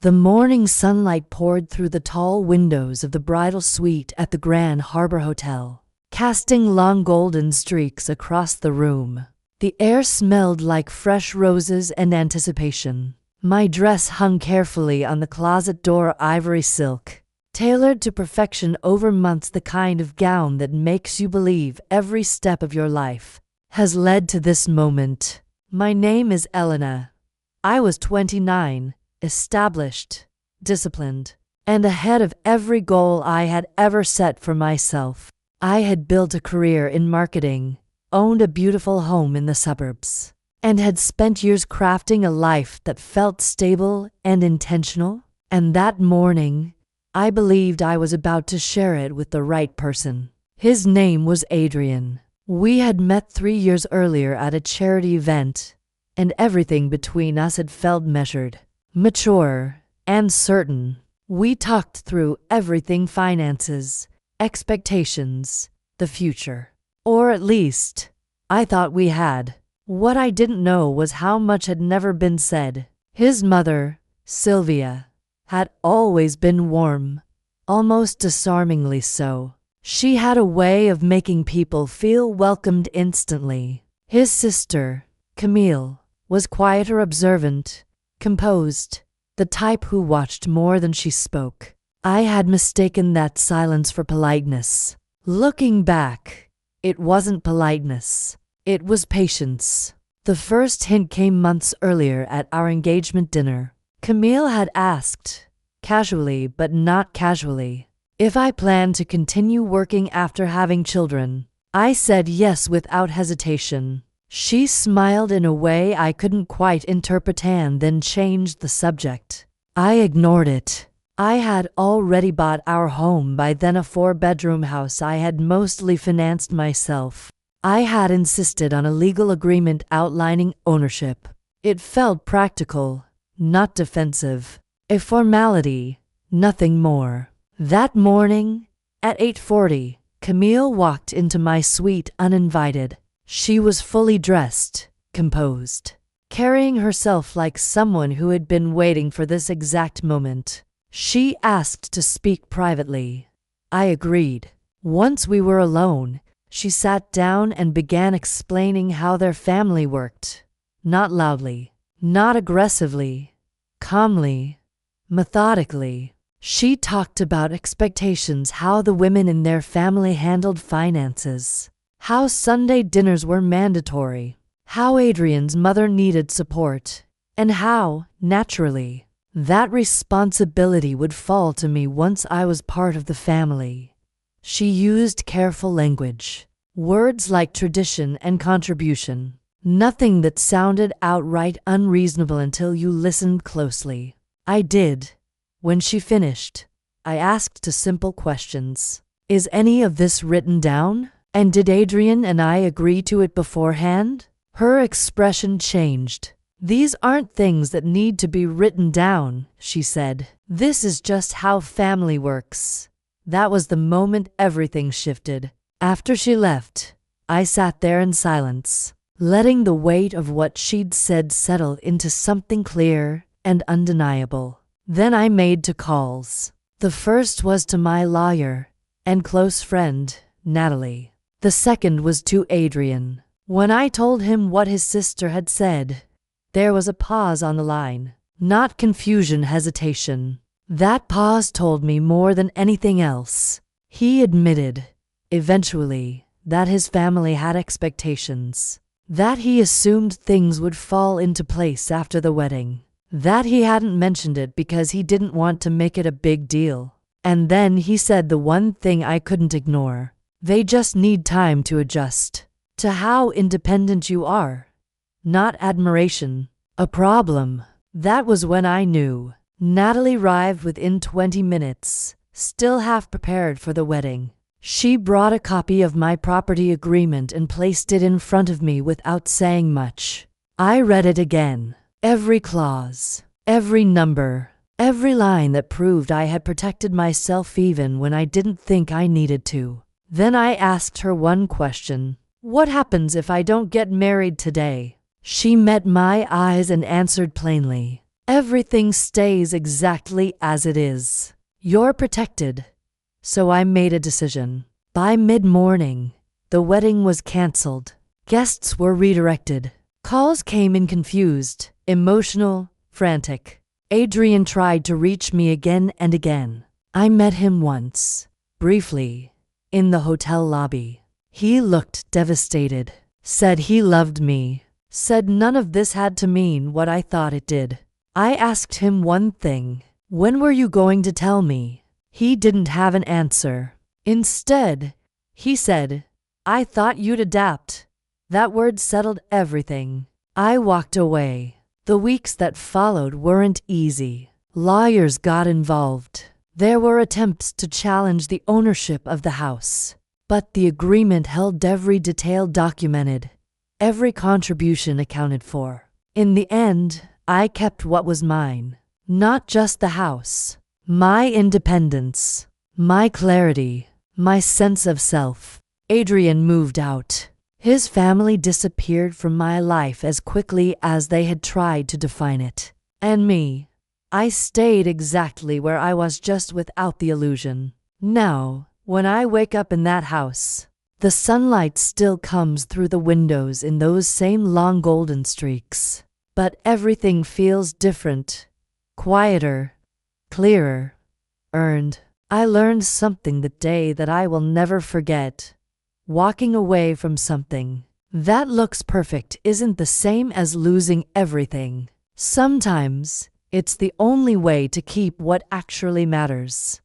The morning sunlight poured through the tall windows of the bridal suite at the Grand Harbor Hotel, casting long golden streaks across the room. The air smelled like fresh roses and anticipation. My dress hung carefully on the closet door, ivory silk, tailored to perfection over months, the kind of gown that makes you believe every step of your life has led to this moment. My name is Elena. I was 29, established, disciplined, and ahead of every goal I had ever set for myself. I had built a career in marketing, owned a beautiful home in the suburbs, and had spent years crafting a life that felt stable and intentional. And that morning, I believed I was about to share it with the right person. His name was Adrian. We had met 3 years earlier at a charity event, and everything between us had felt measured, mature, and certain. We talked through everything: finances, expectations, the future. Or at least, I thought we had. What I didn't know was how much had never been said. His mother, Sylvia, had always been warm, almost disarmingly so. She had a way of making people feel welcomed instantly. His sister, Camille, was quieter, observant, composed, the type who watched more than she spoke. I had mistaken that silence for politeness. Looking back, it wasn't politeness. It was patience. The first hint came months earlier at our engagement dinner. Camille had asked, casually but not casually, if I planned to continue working after having children. I said yes without hesitation. She smiled in a way I couldn't quite interpret and then changed the subject. I ignored it. I had already bought our home by then, a 4-bedroom house I had mostly financed myself. I had insisted on a legal agreement outlining ownership. It felt practical, not defensive. A formality, nothing more. That morning, at 8:40, Camille walked into my suite uninvited. She was fully dressed, composed, carrying herself like someone who had been waiting for this exact moment. She asked to speak privately. I agreed. Once we were alone, she sat down and began explaining how their family worked. Not loudly, not aggressively, calmly, methodically. She talked about expectations, how the women in their family handled finances, how Sunday dinners were mandatory, how Adrian's mother needed support, and how, naturally, that responsibility would fall to me once I was part of the family. She used careful language, words like tradition and contribution, nothing that sounded outright unreasonable until you listened closely. I did. When she finished, I asked two simple questions. Is any of this written down? And did Adrian and I agree to it beforehand? Her expression changed. These aren't things that need to be written down, she said. This is just how family works. That was the moment everything shifted. After she left, I sat there in silence, letting the weight of what she'd said settle into something clear and undeniable. Then I made 2 calls. The first was to my lawyer and close friend, Natalie. The second was to Adrian. When I told him what his sister had said, there was a pause on the line. Not confusion, hesitation. That pause told me more than anything else. He admitted, eventually, that his family had expectations, that he assumed things would fall into place after the wedding, that he hadn't mentioned it because he didn't want to make it a big deal. And then he said the one thing I couldn't ignore: they just need time to adjust to how independent you are. Not admiration, a problem. That was when I knew. Natalie arrived within 20 minutes, still half prepared for the wedding. She brought a copy of my property agreement and placed it in front of me without saying much. I read it again. Every clause, every number, every line that proved I had protected myself even when I didn't think I needed to. Then I asked her one question. What happens if I don't get married today? She met my eyes and answered plainly. Everything stays exactly as it is. You're protected. So I made a decision. By mid-morning, the wedding was cancelled. Guests were redirected. Calls came in confused, emotional, frantic. Adrian tried to reach me again and again. I met him once, briefly, in the hotel lobby. He looked devastated, said he loved me, said none of this had to mean what I thought it did. I asked him one thing. When were you going to tell me? He didn't have an answer. Instead, he said, I thought you'd adapt. That word settled everything. I walked away. The weeks that followed weren't easy. Lawyers got involved. There were attempts to challenge the ownership of the house. But the agreement held every detail documented, every contribution accounted for. In the end, I kept what was mine. Not just the house. My independence. My clarity. My sense of self. Adrian moved out. His family disappeared from my life as quickly as they had tried to define it. And me, I stayed exactly where I was, just without the illusion. Now, when I wake up in that house, the sunlight still comes through the windows in those same long golden streaks. But everything feels different, quieter, clearer, earned. I learned something that day that I will never forget. Walking away from something that looks perfect isn't the same as losing everything. Sometimes, it's the only way to keep what actually matters.